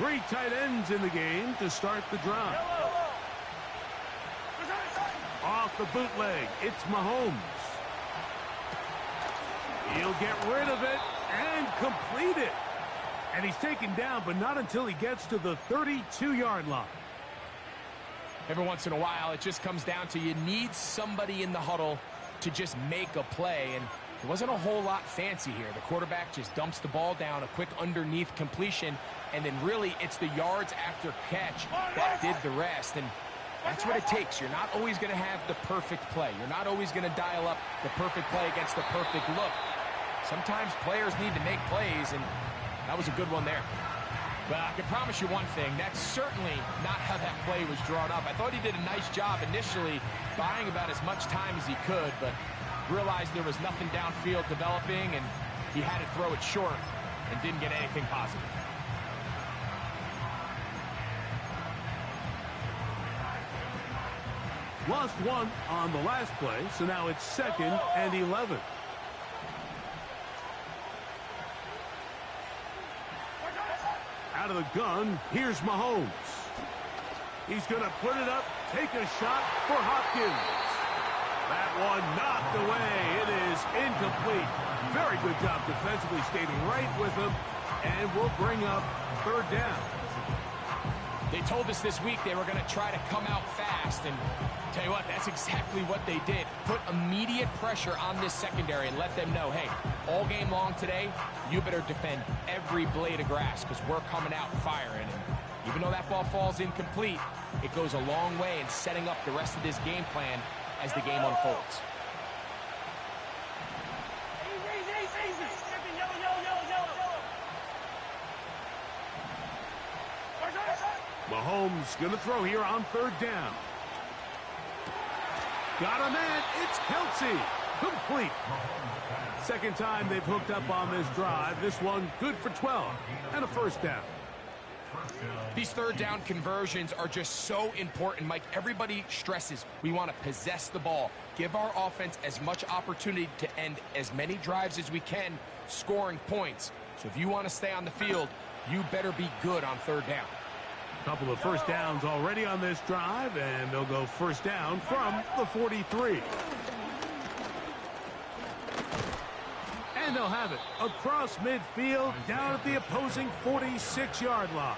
Three tight ends in the game to start the drive. Off the bootleg, it's Mahomes. He'll get rid of it and complete it. And he's taken down, but not until he gets to the 32-yard line. Every once in a while, it just comes down to you need somebody in the huddle to just make a play. And it wasn't a whole lot fancy here. The quarterback just dumps the ball down, a quick underneath completion, and then really it's the yards after catch that did the rest. And that's what it takes. You're not always going to have the perfect play. You're not always going to dial up the perfect play against the perfect look. Sometimes players need to make plays, and that was a good one there. Well, I can promise you one thing. That's certainly not how that play was drawn up. I thought he did a nice job initially buying about as much time as he could, but realized there was nothing downfield developing, and he had to throw it short and didn't get anything positive. Lost one on the last play, so now it's 2nd and 11. Out of the gun, here's Mahomes. He's going to put it up, take a shot for Hopkins. That one knocked away. It is incomplete. Very good job defensively, stayed right with him, and will bring up 3rd down. They told us this week they were going to try to come out fast, and tell you what, that's exactly what they did. Put immediate pressure on this secondary and let them know, hey, all game long today, you better defend every blade of grass because we're coming out firing. And even though that ball falls incomplete, it goes a long way in setting up the rest of this game plan as the game unfolds. Mahomes going to throw here on 3rd down. Got a man. It's Kelsey. Complete. Second time they've hooked up on this drive. This one good for 12 and a 1st down. These 3rd down conversions are just so important, Mike. Everybody stresses we want to possess the ball, give our offense as much opportunity to end as many drives as we can, scoring points. So if you want to stay on the field, you better be good on 3rd down. Couple of 1st downs already on this drive, and they'll go 1st down from the 43. And they'll have it across midfield, down at the opposing 46-yard line.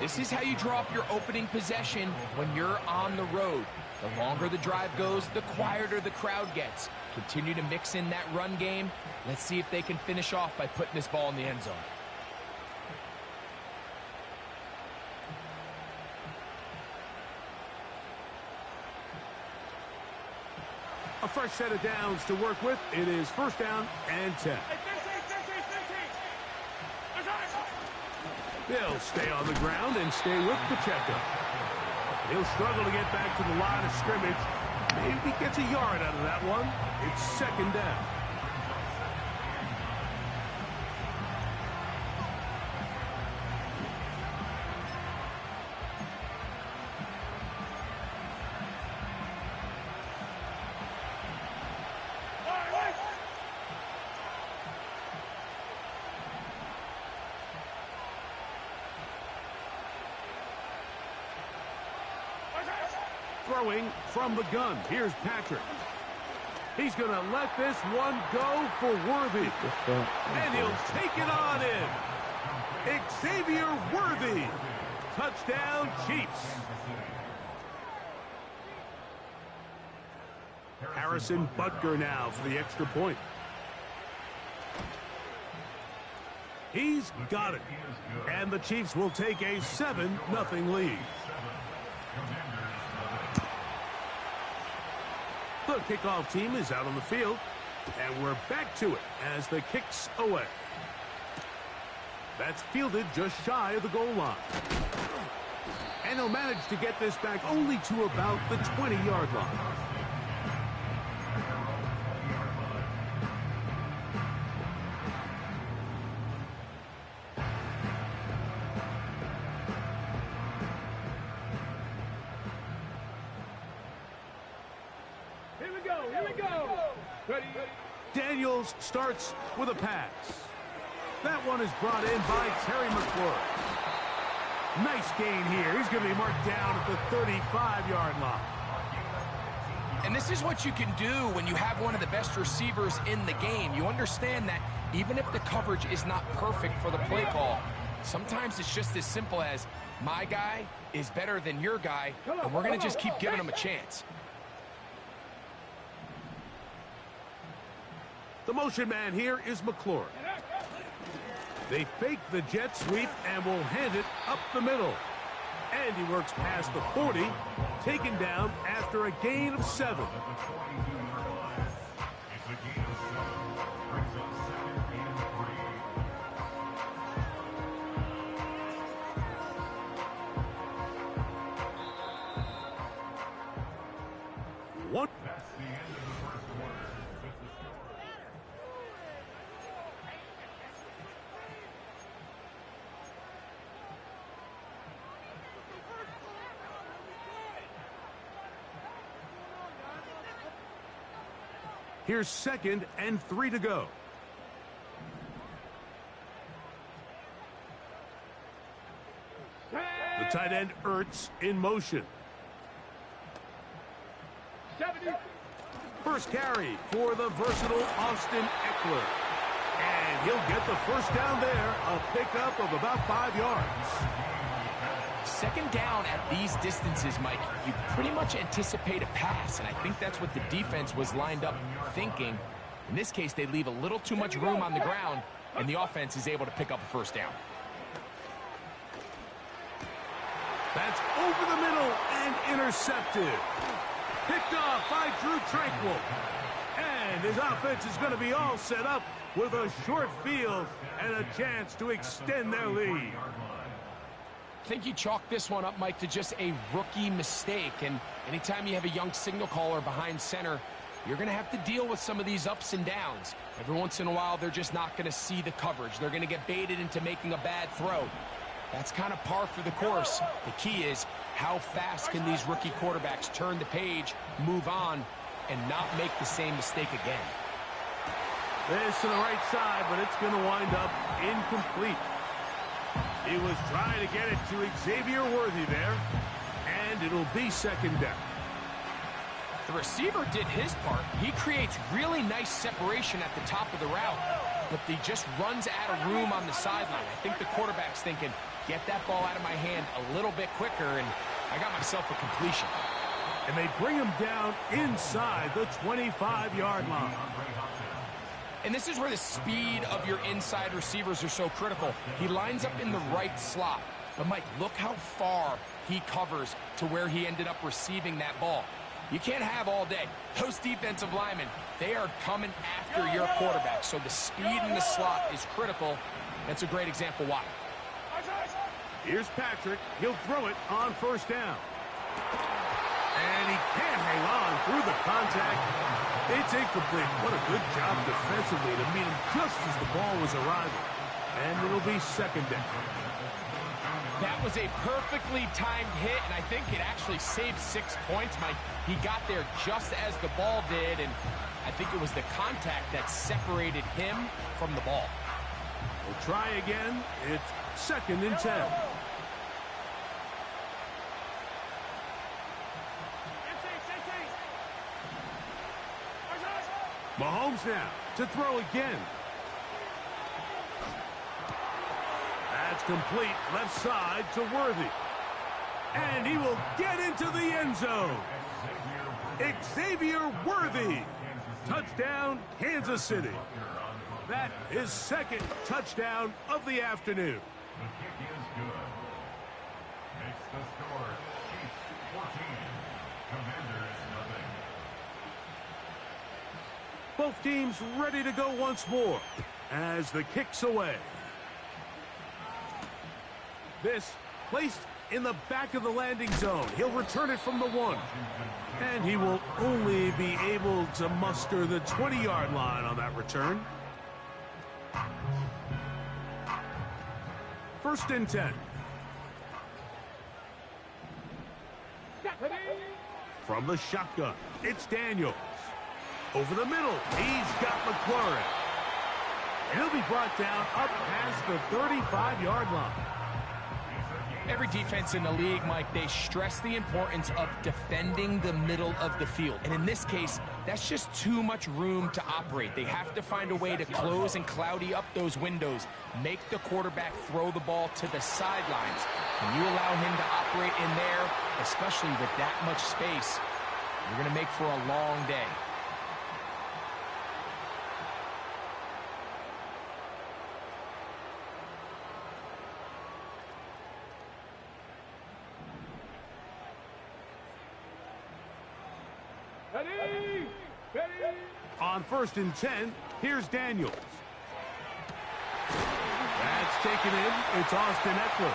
This is how you draw up your opening possession when you're on the road. The longer the drive goes, the quieter the crowd gets. Continue to mix in that run game. Let's see if they can finish off by putting this ball in the end zone. A fresh set of downs to work with. It is 1st down and 10. They'll stay on the ground and stay with Pacheco. He'll struggle to get back to the line of scrimmage. Maybe gets a yard out of that one. It's 2nd down. Throwing from the gun. Here's Patrick. He's going to let this one go for Worthy. And he'll take it on in. Xavier Worthy. Touchdown, Chiefs. Harrison Butker now for the extra point. He's got it. And the Chiefs will take a 7-0 lead. The kickoff team is out on the field, and we're back to it as the kick's away. That's fielded just shy of the goal line. And he'll manage to get this back only to about the 20-yard line. Daniels starts with a pass. That one is brought in by Terry McClure. Nice gain here. He's going to be marked down at the 35-yard line. And this is what you can do when you have one of the best receivers in the game. You understand that even if the coverage is not perfect for the play call, sometimes it's just as simple as my guy is better than your guy, and we're going to just keep giving him a chance. The motion man here is McClure. They fake the jet sweep and will hand it up the middle. And he works past the 40, taken down after a gain of 7. What? Here's 2nd and 3 to go. The tight end Ertz in motion. First carry for the versatile Austin Eckler. And he'll get the first down there, a pickup of about 5 yards. 2nd down at these distances, Mike, you pretty much anticipate a pass, and I think that's what the defense was lined up thinking. In this case, they leave a little too much room on the ground, and the offense is able to pick up a first down. That's over the middle and intercepted. Picked off by Drew Tranquill. And his offense is going to be all set up with a short field and a chance to extend their lead. I think you chalk this one up, Mike, to just a rookie mistake. And anytime you have a young signal caller behind center, you're going to have to deal with some of these ups and downs. Every once in a while, they're just not going to see the coverage. They're going to get baited into making a bad throw. That's kind of par for the course. The key is how fast can these rookie quarterbacks turn the page, move on, and not make the same mistake again. This to the right side, but it's going to wind up incomplete. He was trying to get it to Xavier Worthy there, and it'll be 2nd down. The receiver did his part. He creates really nice separation at the top of the route, but he just runs out of room on the sideline. I think the quarterback's thinking, get that ball out of my hand a little bit quicker, and I got myself a completion. And they bring him down inside the 25-yard line. And this is where the speed of your inside receivers are so critical. He lines up in the right slot. But, Mike, look how far he covers to where he ended up receiving that ball. You can't have all day. Those defensive linemen, they are coming after your quarterback. So the speed in the slot is critical. That's a great example why. Here's Patrick. He'll throw it on 1st down. And he can't hang on through the contact. It's incomplete. What a good job defensively to meet him just as the ball was arriving. And it'll be 2nd down. That was a perfectly timed hit, and I think it actually saved 6 points, Mike. He got there just as the ball did, and I think it was the contact that separated him from the ball. We'll try again. It's 2nd and 10. Mahomes now to throw again. That's complete. Left side to Worthy. And he will get into the end zone. Xavier Worthy. Touchdown, Kansas City. That is 2nd touchdown of the afternoon. The kick is good. Makes the score Chiefs 14, Commanders nothing. Both teams ready to go once more as the kick's away. This placed in the back of the landing zone. He'll return it from the 1. And he will only be able to muster the 20-yard line on that return. 1st and 10. From the shotgun, it's Daniels. Over the middle, he's got McLaurin. He'll be brought down up past the 35-yard line. Every defense in the league, Mike, they stress the importance of defending the middle of the field. And in this case, that's just too much room to operate. They have to find a way to close and cloudy up those windows, make the quarterback throw the ball to the sidelines. When you allow him to operate in there, especially with that much space, you're going to make for a long day. On 1st and 10, here's Daniels. That's taken in. It's Austin Eckler.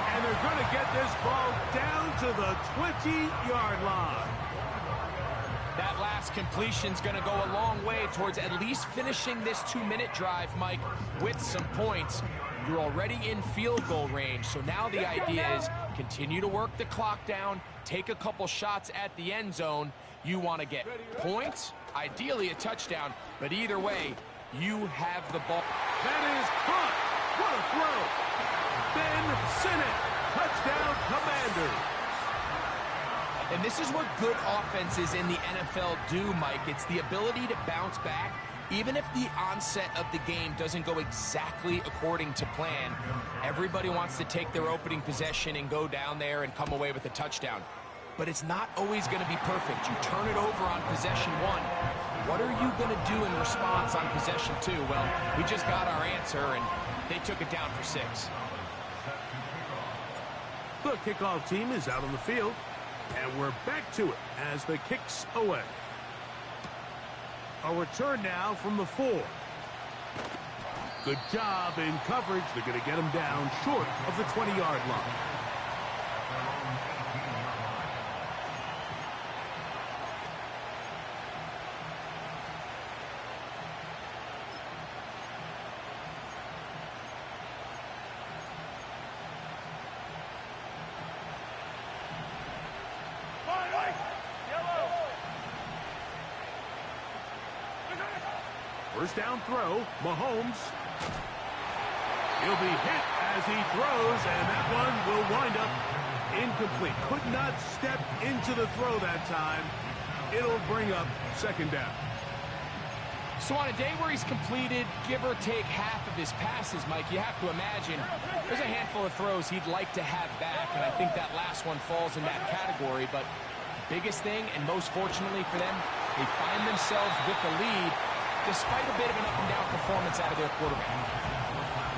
And they're going to get this ball down to the 20-yard line. That last completion's going to go a long way towards at least finishing this 2-minute drive, Mike, with some points. You're already in field goal range, so now the idea is continue to work the clock down, take a couple shots at the end zone. You want to get points, ideally a touchdown, but either way, you have the ball. That is caught. What a throw. Ben Sinnott, touchdown Commanders. And this is what good offenses in the NFL do, Mike. It's the ability to bounce back, even if the onset of the game doesn't go exactly according to plan. Everybody wants to take their opening possession and go down there and come away with a touchdown. But it's not always going to be perfect. You turn it over on possession 1. What are you going to do in response on possession 2? Well, we just got our answer, and they took it down for 6. The kickoff team is out on the field, and we're back to it as the kick's away. A return now from the 4. Good job in coverage. They're going to get him down short of the 20-yard line. First down throw, Mahomes. He'll be hit as he throws, and that one will wind up incomplete. Could not step into the throw that time. It'll bring up 2nd down. So on a day where he's completed, give or take half of his passes, Mike, you have to imagine there's a handful of throws he'd like to have back, and I think that last one falls in that category. But the biggest thing, and most fortunately for them, they find themselves with the lead despite a bit of an up-and-down performance out of their quarterback.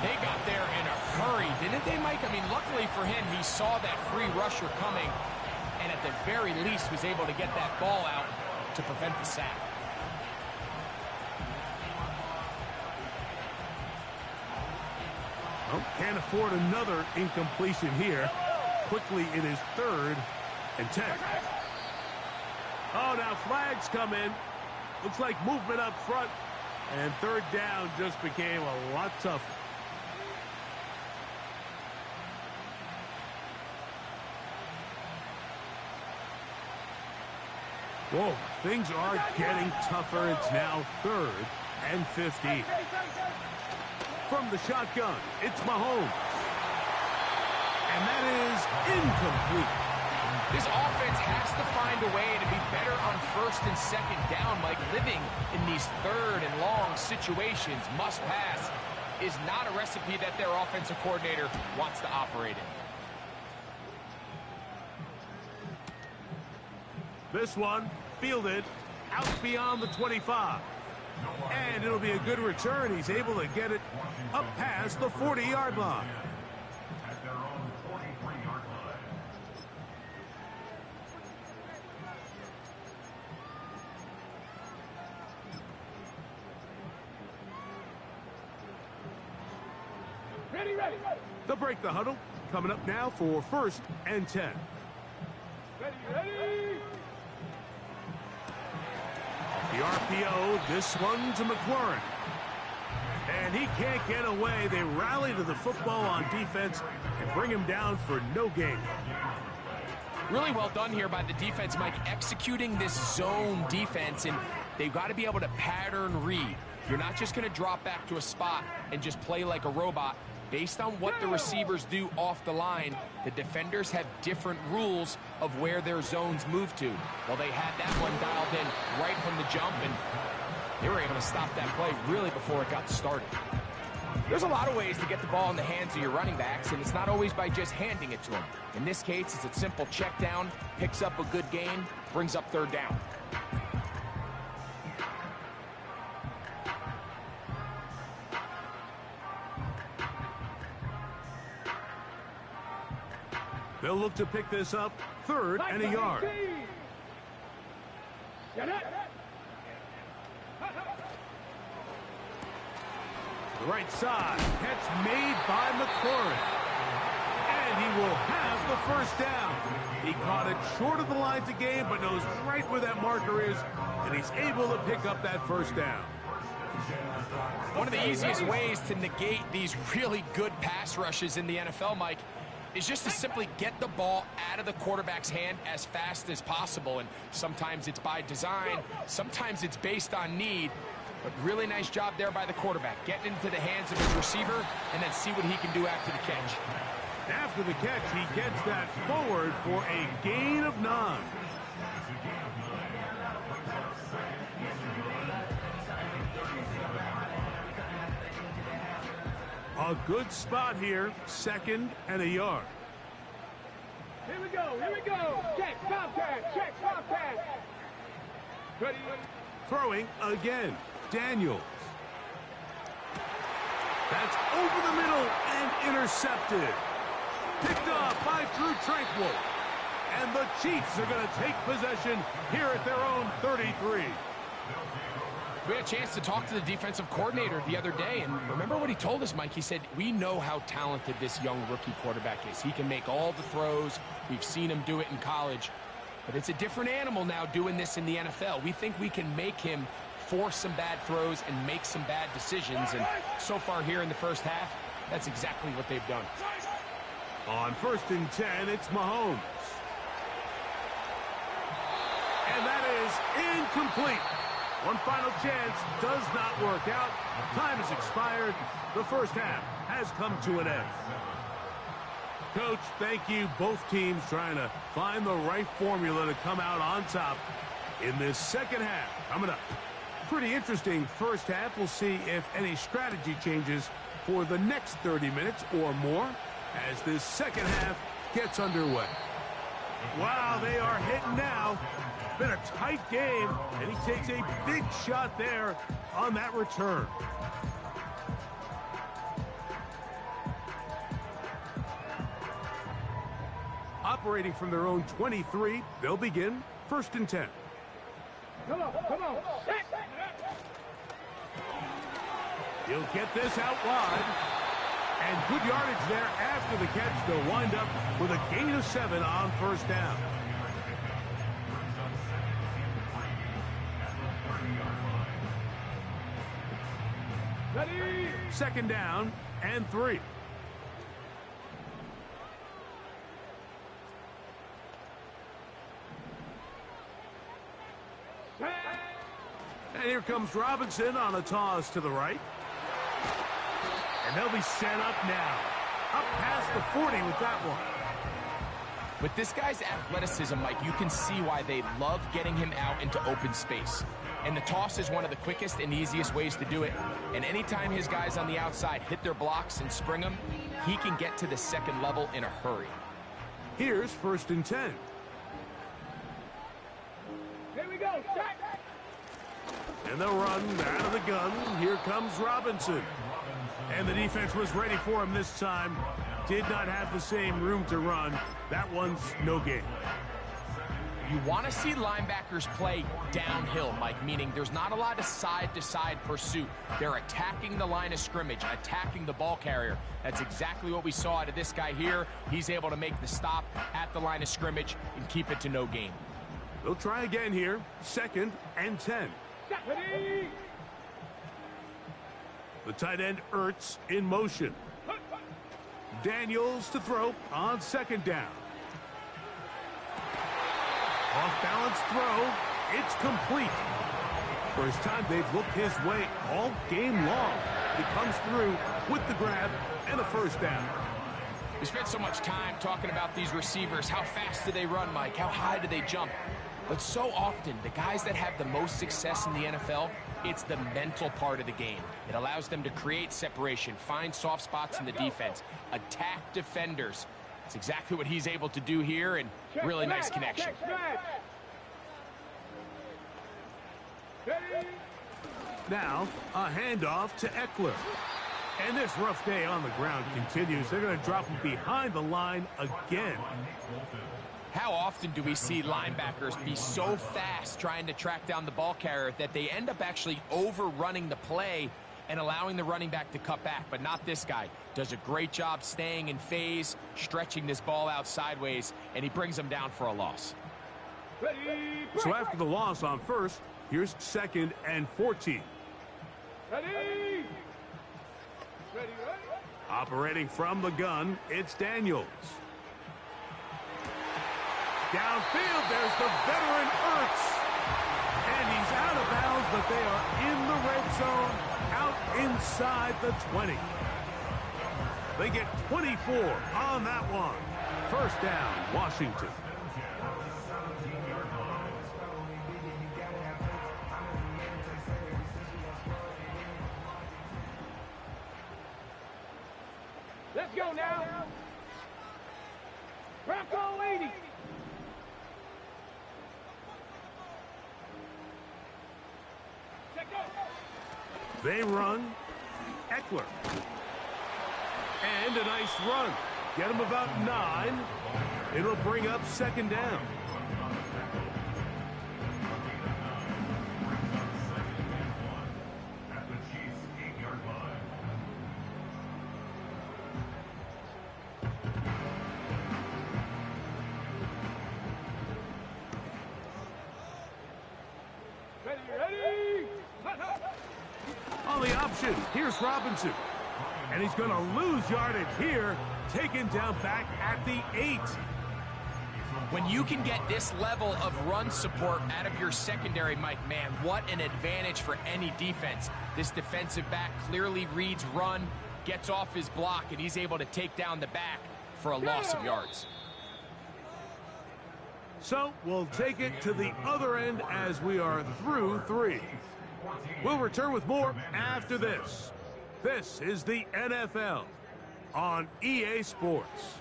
They got there in a hurry, didn't they, Mike? I mean, luckily for him, he saw that free rusher coming, and at the very least was able to get that ball out to prevent the sack. Well, can't afford another incompletion here. Quickly, it is 3rd and 10. Oh, now flags come in. Looks like movement up front, and 3rd down just became a lot tougher. Whoa, things are getting tougher. It's now 3rd and 15. From the shotgun, it's Mahomes. And that is incomplete. This offense has to find a way to be better on 1st and 2nd down, Mike. Living in these 3rd and long situations, must pass, is not a recipe that their offensive coordinator wants to operate in. This one fielded out beyond the 25. And it'll be a good return. He's able to get it up past the 40-yard line. At their own 43-yard line. Ready. They'll break the huddle. Coming up now for 1st and 10. Ready. The RPO, this one to McLaurin. And he can't get away. They rally to the football on defense and bring him down for no gain. Really well done here by the defense, Mike, executing this zone defense, and they've got to be able to pattern read. You're not just going to drop back to a spot and just play like a robot. Based on what the receivers do off the line, the defenders have different rules of where their zones move to. Well, they had that one dialed in right from the jump, and they were able to stop that play really before it got started. There's a lot of ways to get the ball in the hands of your running backs, and it's not always by just handing it to them. In this case, it's a simple check down, picks up a good gain, brings up third down. They'll look to pick this up, 3rd and a yard. The right side, catch made by McLaurin. And he will have the first down. He caught it short of the line to gain, but knows right where that marker is, and he's able to pick up that first down. One of the easiest ways to negate these really good pass rushes in the NFL, Mike, is just to simply get the ball out of the quarterback's hand as fast as possible. And sometimes it's by design, sometimes it's based on need. But really nice job there by the quarterback, getting into the hands of his receiver and then see what he can do after the catch. After the catch, he gets that forward for a gain of 9. A good spot here, 2nd and a yard. Here we go. Check, stop pass. Ready. Throwing again, Daniels. That's over the middle and intercepted. Picked up by Drew Tranquill. And the Chiefs are going to take possession here at their own 33. We had a chance to talk to the defensive coordinator the other day, and remember what he told us, Mike? He said, we know how talented this young rookie quarterback is. He can make all the throws. We've seen him do it in college. But it's a different animal now doing this in the NFL. We think we can make him force some bad throws and make some bad decisions. And so far here in the first half, that's exactly what they've done. On 1st and 10, it's Mahomes. And that is incomplete. One final chance does not work out. Time has expired. The first half has come to an end. Coach, thank you. Both teams trying to find the right formula to come out on top in this second half. Coming up. Pretty interesting first half. We'll see if any strategy changes for the next 30 minutes or more as this second half gets underway. Wow, they are hitting now. It's been a tight game, and he takes a big shot there on that return. Operating from their own 23, they'll begin 1st and 10. Come on. He'll get this out wide. And good yardage there after the catch. They'll wind up with a gain of 7 on 1st down. Ready. 2nd down and 3. And here comes Robinson on a toss to the right. And they'll be set up now. Up past the 40 with that one. With this guy's athleticism, Mike, you can see why they love getting him out into open space. And the toss is one of the quickest and easiest ways to do it. And anytime his guys on the outside hit their blocks and spring them, he can get to the second level in a hurry. Here's 1st and 10. Here we go. Check. And they'll run out of the gun. Here comes Robinson. And the defense was ready for him this time. Did not have the same room to run. That one's no gain. You want to see linebackers play downhill, Mike, meaning there's not a lot of side-to-side pursuit. They're attacking the line of scrimmage, attacking the ball carrier. That's exactly what we saw out of this guy here. He's able to make the stop at the line of scrimmage and keep it to no gain. They'll try again here. 2nd and 10. Ready. The tight end Ertz in motion. Daniels to throw on 2nd down. Off balance throw. It's complete. First time they've looked his way all game long. He comes through with the grab and a first down. We spent so much time talking about these receivers. How fast do they run, Mike? How high do they jump? But so often, the guys that have the most success in the NFL, it's the mental part of the game. It allows them to create separation, find soft spots in the defense, attack defenders. It's exactly what he's able to do here, and really nice connection. Now, a handoff to Eckler. And this rough day on the ground continues. They're going to drop him behind the line again. How often do we see linebackers be so fast trying to track down the ball carrier that they end up actually overrunning the play and allowing the running back to cut back? But not this guy. Does a great job staying in phase, stretching this ball out sideways, and he brings them down for a loss. So after the loss on first, here's 2nd and 14. Ready? Operating from the gun, it's Daniels. Downfield, there's the veteran Ertz. And he's out of bounds, but they are in the red zone, out inside the 20. They get 24 on that one. First down, Washington. Let's go now. Bronco 80. They run. Eckler. And a nice run. Get him about 9. It'll bring up 2nd down. At the Chiefs' 8-yard line. Ready? On the option, here's Robinson. And he's going to lose yardage here, taken down back at the 8. When you can get this level of run support out of your secondary, Mike, man, what an advantage for any defense. This defensive back clearly reads run, gets off his block, and he's able to take down the back for a loss of yards. So we'll take it to the other end as we are through 3. We'll return with more after this. This is the NFL on EA Sports.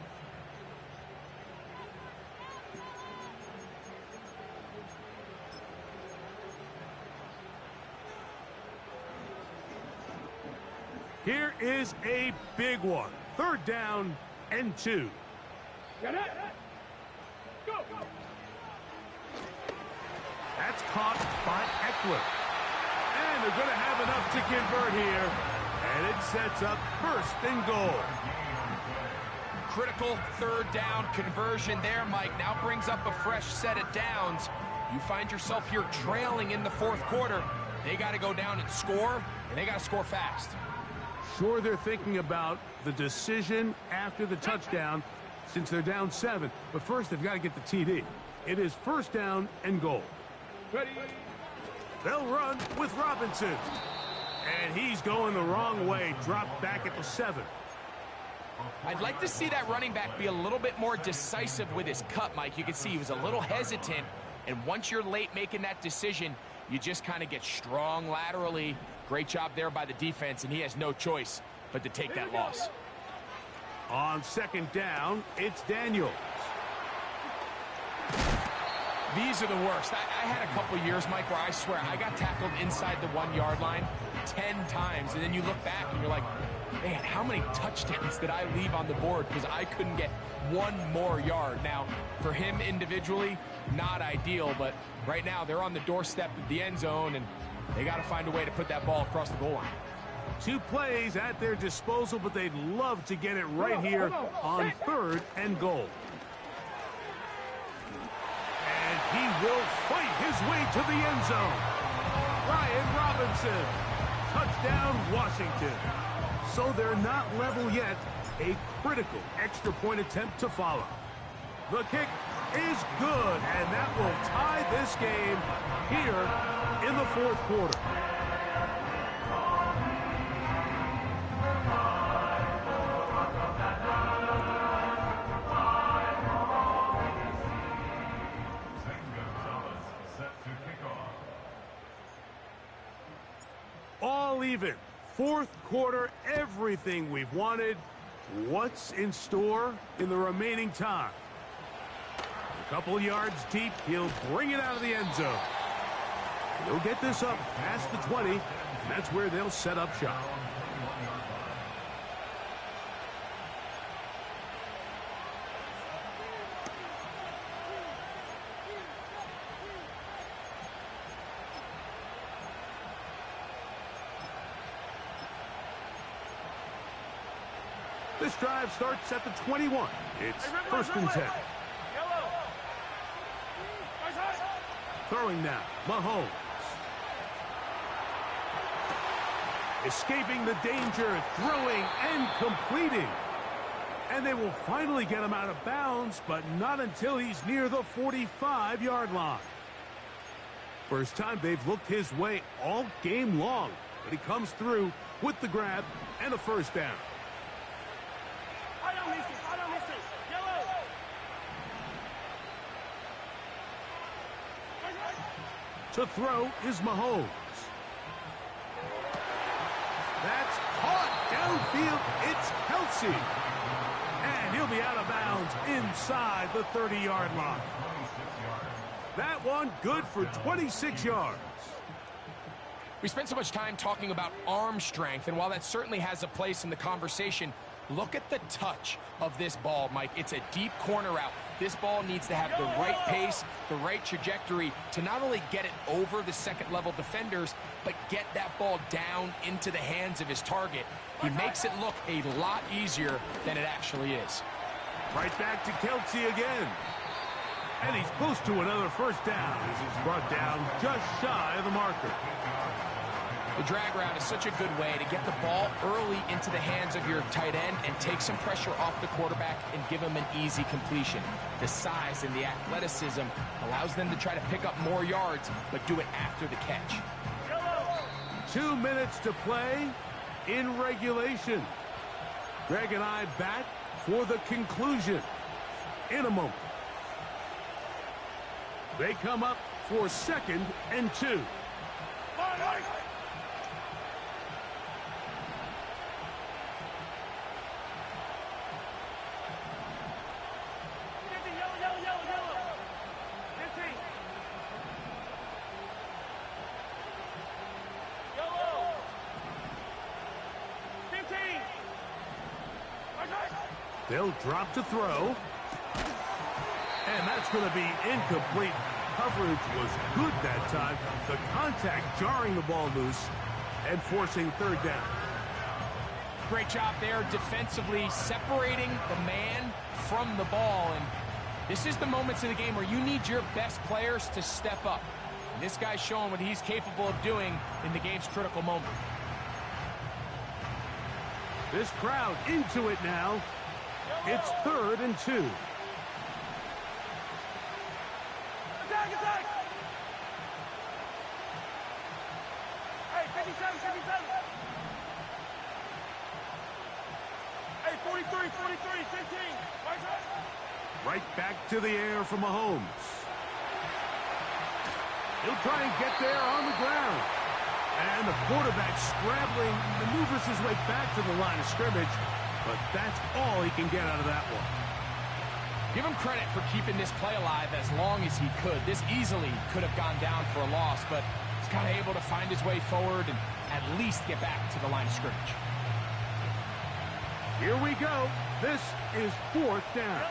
Here is a big one. 3rd down and 2. Get it. Go. That's caught by Eckler. And they're going to have enough to convert here. And it sets up 1st and goal. Critical 3rd down conversion there, Mike. Now brings up a fresh set of downs. You find yourself here trailing in the 4th quarter. They got to go down and score, and they got to score fast. Sure, they're thinking about the decision after the touchdown since they're down 7. But first, they've got to get the TD. It is 1st down and goal. Ready? They'll run with Robinson. And he's going the wrong way. Dropped back at the 7. I'd like to see that running back be a little bit more decisive with his cut, Mike. You can see he was a little hesitant. And once you're late making that decision, you just kind of get strong laterally. Great job there by the defense, and he has no choice but to take that loss. On 2nd down, it's Daniels. These are the worst. I had a couple years, Mike, where I swear I got tackled inside the 1-yard line 10 times, and then you look back and you're like, man, how many touchdowns did I leave on the board because I couldn't get 1 more yard? Now, for him individually, not ideal, but right now they're on the doorstep of the end zone, and they got to find a way to put that ball across the goal line. 2 plays at their disposal, but they'd love to get it right here on 3rd and goal. And he will fight his way to the end zone. Ryan Robinson. Touchdown, Washington. So they're not level yet. A critical extra point attempt to follow. The kick is good, and that will tie this game here in the fourth quarter. All even. Fourth quarter, everything we've wanted. What's in store in the remaining time? A couple yards deep, he'll bring it out of the end zone. He'll get this up past the 20, and that's where they'll set up shop. This drive starts at the 21. It's first and 10. Throwing now, Mahomes. Escaping the danger, throwing and completing. And they will finally get him out of bounds, but not until he's near the 45-yard line. First time they've looked his way all game long, but he comes through with the grab and a first down. To throw is Mahomes. That's caught downfield. It's Kelsey. And he'll be out of bounds inside the 30-yard line. That one good for 26 yards. We spent so much time talking about arm strength, and while that certainly has a place in the conversation, look at the touch of this ball, Mike. It's a deep corner route. This ball needs to have the right pace, the right trajectory to not only get it over the second-level defenders, but get that ball down into the hands of his target. He makes it look a lot easier than it actually is. Right back to Kelsey again. And he's close to another first down as he's brought down just shy of the marker. The drag route is such a good way to get the ball early into the hands of your tight end and take some pressure off the quarterback and give him an easy completion. The size and the athleticism allows them to try to pick up more yards, but do it after the catch. 2 minutes to play in regulation. Greg and I back for the conclusion in a moment. They come up for 2nd and 2. They'll drop to throw. And that's going to be incomplete. Coverage was good that time. The contact jarring the ball loose and forcing third down. Great job there defensively, separating the man from the ball. And this is the moments in the game where you need your best players to step up. And this guy's showing what he's capable of doing in the game's critical moment. This crowd into it now. It's 3rd and 2. Attack, attack! Hey, 57, 57. Hey, 43, 15. Right back to the air for Mahomes. He'll try and get there on the ground. And the quarterback scrambling, maneuvers his way back to the line of scrimmage. But that's all he can get out of that one. Give him credit for keeping this play alive as long as he could. This easily could have gone down for a loss, but he's kind of able to find his way forward and at least get back to the line of scrimmage. Here we go. This is 4th down.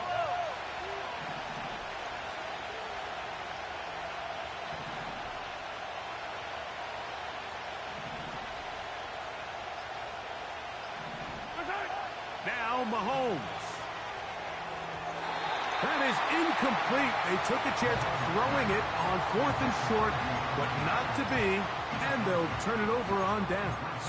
Now Mahomes. That is incomplete. They took a chance throwing it on 4th and short, but not to be, and they'll turn it over on downs.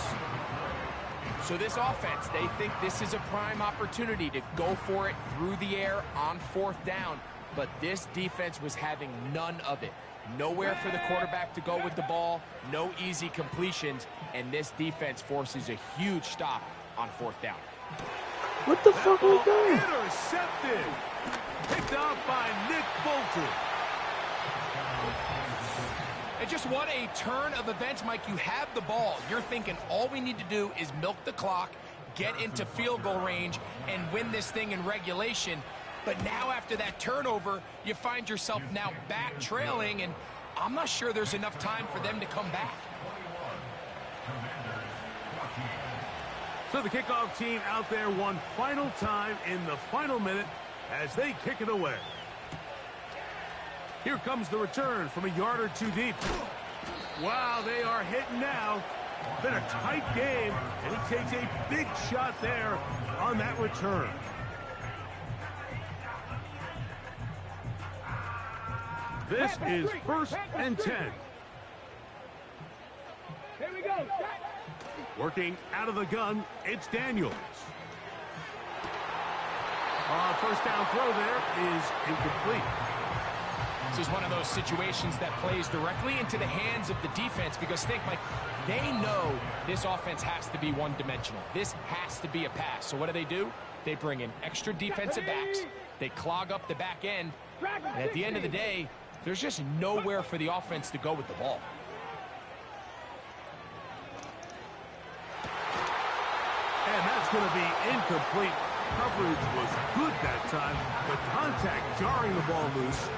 So this offense, they think this is a prime opportunity to go for it through the air on 4th down. but this defense was having none of it. Nowhere for the quarterback to go with the ball, no easy completions, and this defense forces a huge stop on 4th down. What the fuck was that? Intercepted. Picked off by Nick Bolton. And just what a turn of events, Mike. You have the ball. You're thinking all we need to do is milk the clock, get into field goal range, and win this thing in regulation. But now after that turnover, you find yourself now back trailing, and I'm not sure there's enough time for them to come back. So the kickoff team out there one final time in the final minute as they kick it away. Here comes the return from a yard or two deep. Wow, they are hitting now. Been a tight game, and he takes a big shot there on that return. This is 1st and 10. Here we go. Working out of the gun, it's Daniels. First down throw there is incomplete. This is one of those situations that plays directly into the hands of the defense because think, Mike, they know this offense has to be one-dimensional. This has to be a pass. So what do? They bring in extra defensive backs. They clog up the back end. And at the end of the day, there's just nowhere for the offense to go with the ball. And that's going to be incomplete. Coverage was good that time, but contact jarring the ball loose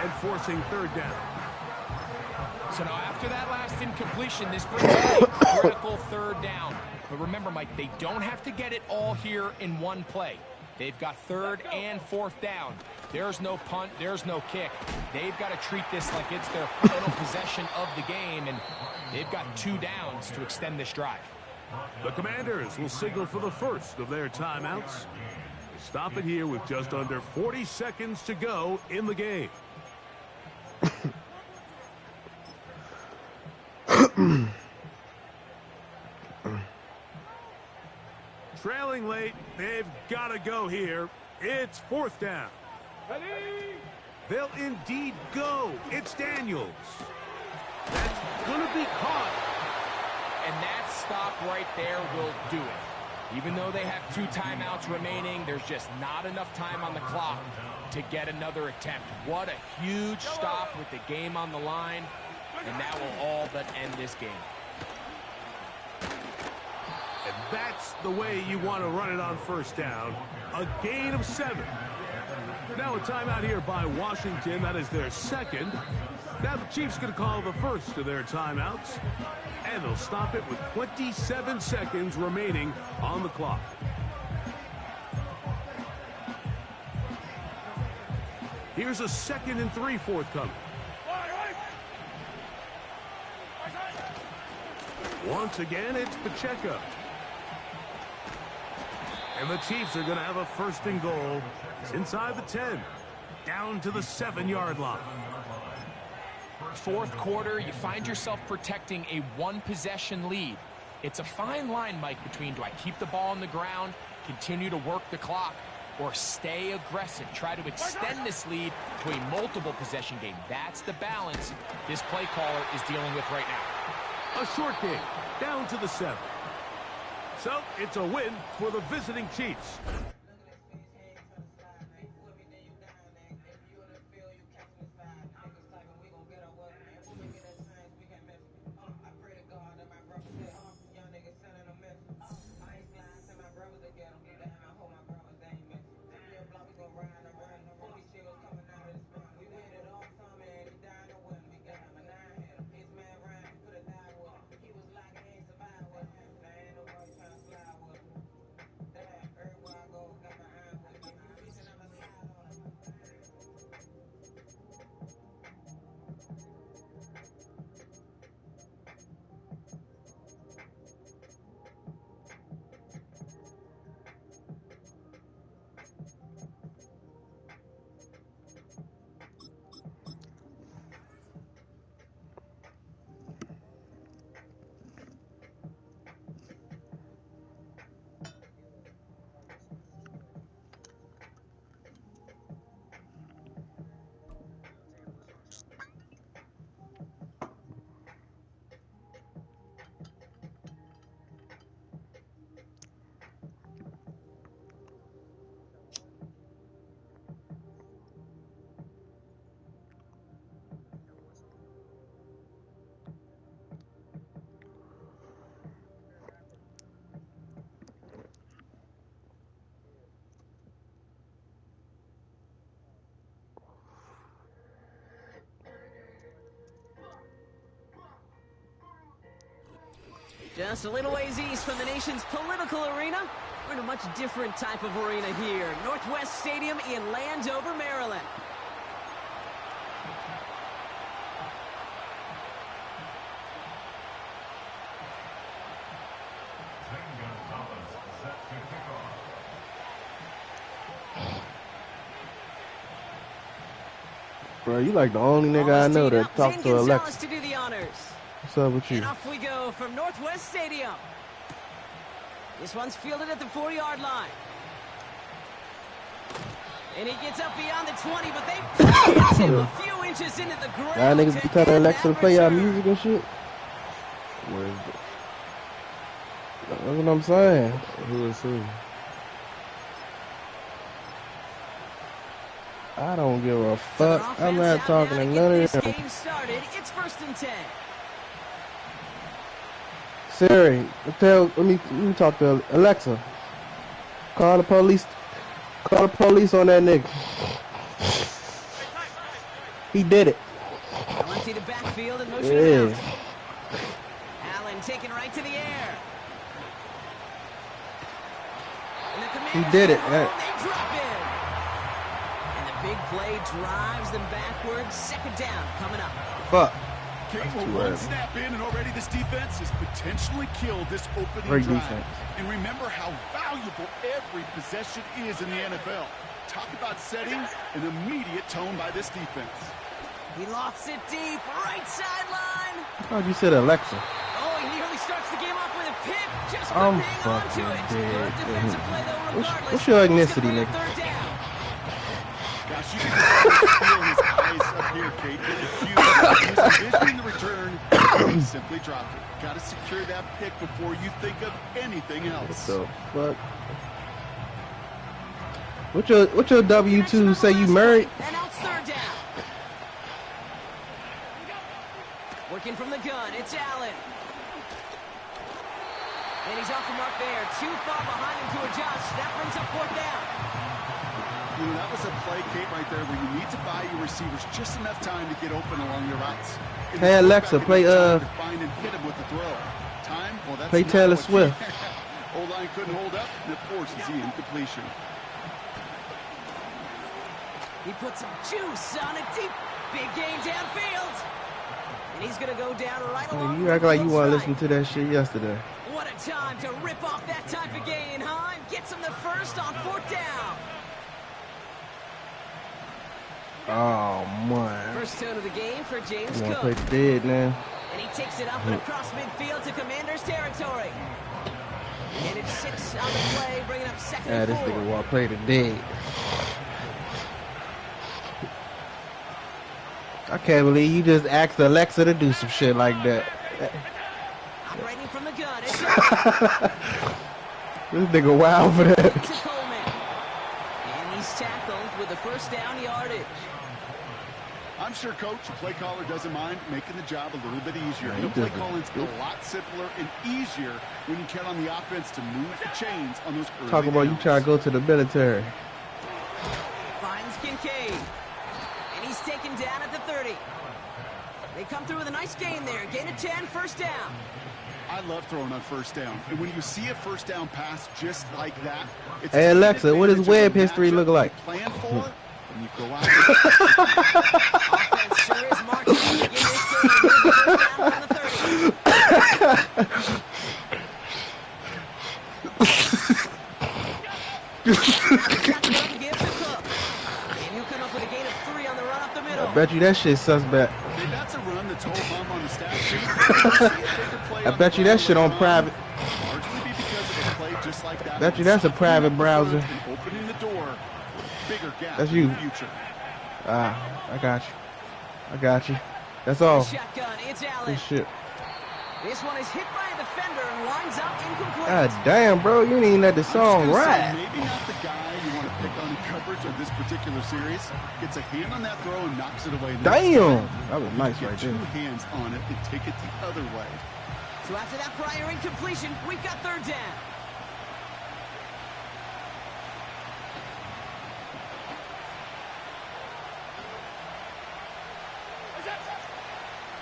and forcing 3rd down. So now after that last incompletion, this brings up a critical 3rd down. But remember, Mike, they don't have to get it all here in one play. They've got 3rd and 4th down. There's no punt, there's no kick. They've got to treat this like it's their final possession of the game, and they've got 2 downs to extend this drive. The Commanders will signal for the first of their timeouts. They stop it here with just under 40 seconds to go in the game. Trailing late, they've got to go here. It's 4th down. Ready? They'll indeed go. It's Daniels. That's going to be caught. And that stop right there will do it. Even though they have 2 timeouts remaining, there's just not enough time on the clock to get another attempt. What a huge stop with the game on the line, and that will all but end this game. And that's the way you want to run it on 1st down. A gain of 7. Now a timeout here by Washington. That is their 2nd. Now the Chiefs going to call the first of their timeouts. And they'll stop it with 27 seconds remaining on the clock. Here's a 2nd and 3 forthcoming. Once again, it's Pacheco. And the Chiefs are going to have a 1st and goal. It's inside the 10, down to the 7-yard line. 4th quarter, you find yourself protecting a 1-possession lead. It's a fine line, Mike, between do I keep the ball on the ground, continue to work the clock, or stay aggressive, try to extend this lead to a multiple possession game. That's the balance this play caller is dealing with right now. A short game, down to the 7. So it's a win for the visiting Chiefs. Just a little ways east from the nation's political arena. We're in a much different type of arena here. Northwest Stadium in Landover, Maryland. Bro, you like the only nigga I know that talk to Alexa. To do the honors. What's up with you? And off we go from Northwest Stadium. This one's fielded at the 4-yard line. And he gets up beyond the 20, but they plant him a few inches into the ground. Y'all niggas be telling Alexa to play y'all music and shit? Where is it? That's what I'm saying. Who is who? I don't give a fuck. I'm not talking to none of them. Game started. It's 1st and 10. Siri, let me talk to Alexa. Call the police. Call the police on that nigga. He did it. They'll empty the backfield and motion him out. Allen taken right to the air. He did it. They drop in. And the big play drives them backwards. 2nd down coming up. Fuck. One snap in, and already this defense has potentially killed this opening Great drive. defense. And remember how valuable every possession is in the NFL. Talk about setting an immediate tone by this defense. He lofts it deep, right sideline. I thought you said Alexa. Oh, he nearly starts the game off with a pick. Just I'm hang on to it. dead. Good defensive play, though, regardless. What's your ethnicity, He's gonna bring nigga? up 3rd down. Gosh, you can just feel his eyes up here, Kate. He's envisioning the return. He simply dropped it. Got to secure that pick before you think of anything else. What the fuck? What's your W2 say you married? And now it's 3rd down. Working from the gun, it's Allen. And he's off the mark there. Too far behind him to adjust. That brings up 4th down. You know, that was a play, Kate, right there, where you need to buy your receivers just enough time to get open along your routes. And Hey Alexa, play find and hit him with the throw. Time? Well, that's play Taylor Swift. O-line couldn't hold up, and it forces the incompletion. He puts some juice on it deep. Big gain downfield. And he's going to go down right along. You act like you want to listen to that shit yesterday. What a time to rip off that type of gain, huh? Gets him the first on 4th down. Oh, man. First tone of the game for James You want to Cook. play the dead now? And he takes it up and across midfield to Commander's territory. And it's 6 on the play, bringing up 2nd and 4. This nigga want to play the dead. I can't believe you just asked Alexa to do some shit like that. Operating from the gun, it's This nigga wild for that. to Coleman. And he's tackled with the 1st down yardage. I'm sure, Coach, the play caller doesn't mind making the job a little bit easier. Yeah, The play doesn't. calling's a lot simpler and easier when you count on the offense to move the chains on those early Talk about you downs. trying to go to the military. Finds Kincaid. And he's taken down at the 30. They come through with a nice gain there. Gain of 10, 1st down. I love throwing on 1st down. And when you see a 1st down pass just like that, it's Hey, Alexa, what does advantage web of the history matchup look like? you plan for, and you go out. Offense sure is marching to begin this game. Here's the 1st down from the 30. Give to Cook. And he'll come up with a gain of 3 on the run up the middle. I bet you that shit suspect. Okay, that's a run that's whole hum on the stat sheet. I bet you that shit on private. Largely be because of a play just like that. Bet you that's a private browser. And opening the door, bigger gap That's in you. the future. I got you. I got you. That's all. Shotgun, it's Allen. This shit. This one is hit by a defender and winds up incomplete. God damn, bro. You didn't even let the I'm just song gonna say, ride. maybe not the guy you want to pick on in coverage of this particular series. Gets a hand on that throw and knocks it away. Damn. That was nice Get right two there. hands on it and take it the other way. So after that prior incompletion, we've got 3rd down.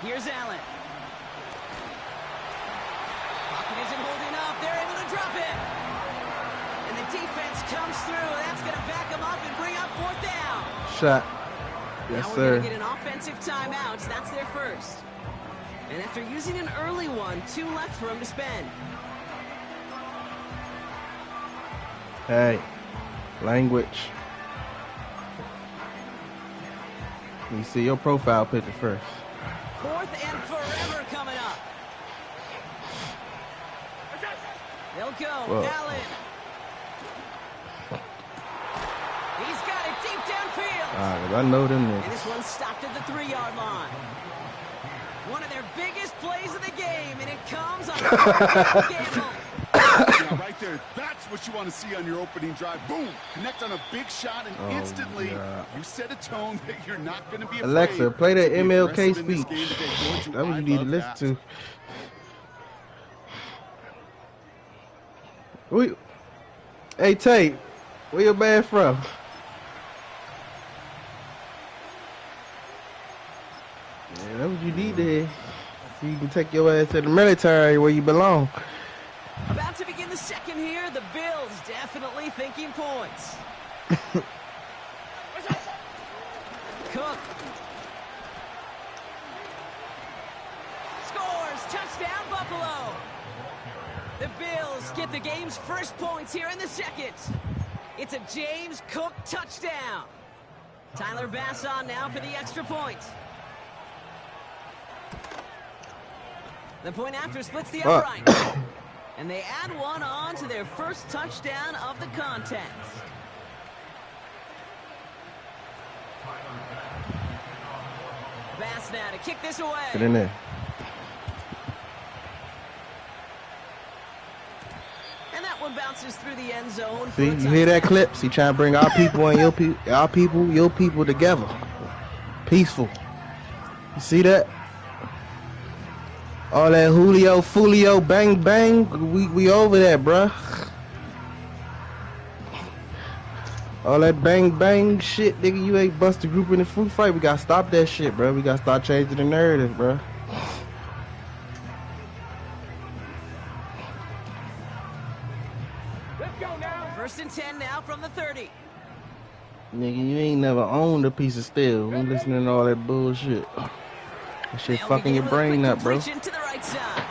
Here's Allen. Clock defense comes through. That's going to back them up and bring up 4th down. Shot. Yes, now we're sir. going to get an offensive timeout. That's their first. And after using an early one, 2 left for them to spend. Hey, language. You see your profile picture first. 4th and forever coming up. They'll go. Whoa. Allen. He's got it deep downfield. I know them And niggas. this one stopped at the 3-yard line. One of their biggest plays of the game, and it comes on a gamble. Yeah, right there. That's what you want to see on your opening drive. Boom! Connect on a big shot, and instantly you set a tone that you're not going to be afraid. Alexa, play that to be MLK aggressive in this speech. game today. George, That's what I you need to love listen that. to. Hey, Tate, where your man from? Yeah, that's what you need to hear. So you can take your ass to the military where you belong. About to begin the second here. The Bills definitely thinking points. Cook. Scores. Touchdown, Buffalo. The Bills get the game's first points here in the second. It's a James Cook touchdown. Tyler Bass on now for the extra point. The point after splits the upright. And they add one on to their first touchdown of the contest. Bass now to kick this away. Get in there. And that one bounces through the end zone. See, you hear that clip? See, trying to bring our people and your people together. Peaceful. You see that? All that Julio, Fulio, bang, bang. We over that, bruh. All that bang, bang shit, nigga. You ain't bust a group in the food fight. We gotta stop that shit, bruh. We gotta start changing the narrative, bruh. Let's go now. 1st and 10 now from the 30. Nigga, you ain't never owned a piece of steel. You listening to all that bullshit. That shit They'll fucking begin your with a brain quick up, bro. completion to the right side.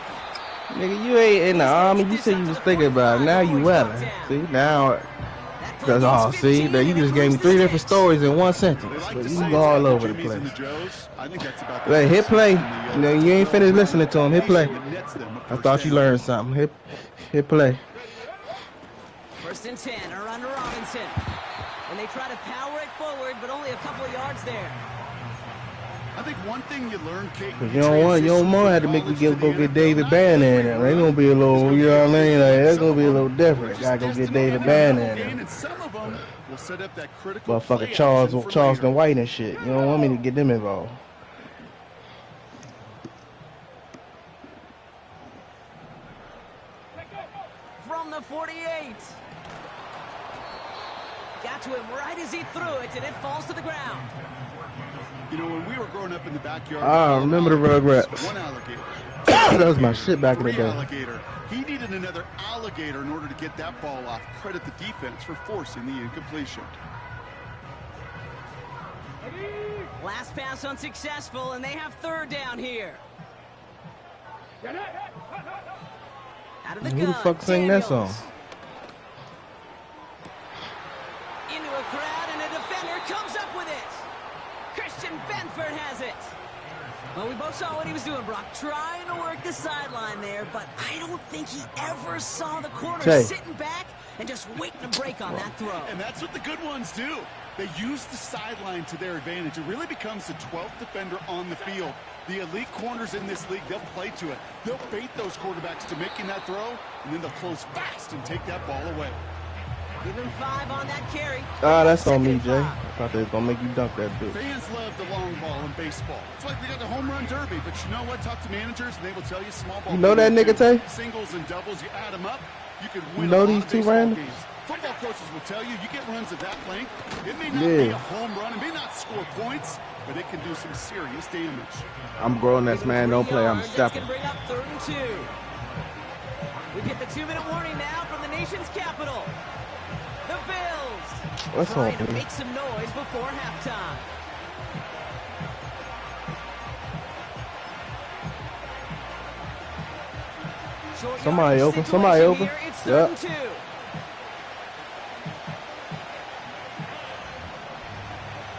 Nigga, you ain't in the army. You said you was thinking about it. Now you well. See, now, cause see, now you just gave me 3 different stories in one sentence. They like But to you say go it's all like over the Jimmy's and place. the Joes. I think that's about Hey, hit play. No, you ain't finished listening to him. Hit play. That nets them a I first thought you down. learned something. Hit play. 1st and 10 are under Robinson. And they try to power it forward, but only a couple of yards there. I think one thing you learn, Kate, Cause you don't want to make me go get David Banner in there. They gonna be a little, you know what I mean? Like that's gonna be a little different. Gotta go get David Banner in there. And some of them will set up that critical Motherfucker play action for Charleston later. White and shit. You don't want me to get them involved. From the 48. Got to him right as he threw it, and it falls to the ground. You know, when we were growing up in the backyard, I remember the Rugrats. one alligator, That was my shit back in the three day. alligator. He needed another alligator in order to get that ball off. Credit the defense for forcing the incompletion. Last pass unsuccessful, and they have 3rd down here. Out of the Who gun, the fuck sang that song? Daniels. Into a crowd, and a defender comes up with it. Christian Benford has it. Well, we both saw what he was doing, Brock, trying to work the sideline there, but I don't think he ever saw the corner Jay. sitting back and just waiting to break on that throw. And that's what the good ones do. They use the sideline to their advantage. It really becomes the 12th defender on the field. The elite corners in this league, they'll play to it. They'll bait those quarterbacks to making that throw, and then they'll close fast and take that ball away. Give him 5 on that carry. Ah, that's on me, Second Jay. five. I thought they was gonna make you dunk that bitch. Fans love the long ball in baseball. It's like they got the home run derby, but you know what? Talk to managers, and they will tell you small ball. You know that nigga, Tay? Singles and doubles, you add them up, you could You win know a lot these of two baseball random? games. Football coaches will tell you, you get runs of that length, it may not Yeah. be a home run, it may not score points, but it can do some serious damage. I'm grown ass Give him man. 3 Don't play. I'm yards. That's stepping. gonna bring up 3rd and 2. We've hit the 2-minute warning now from the nation's capital. What's trying to on me? make some noise before halftime. Short Somebody yardage open. Somebody situation open. here. It's 3rd and 2.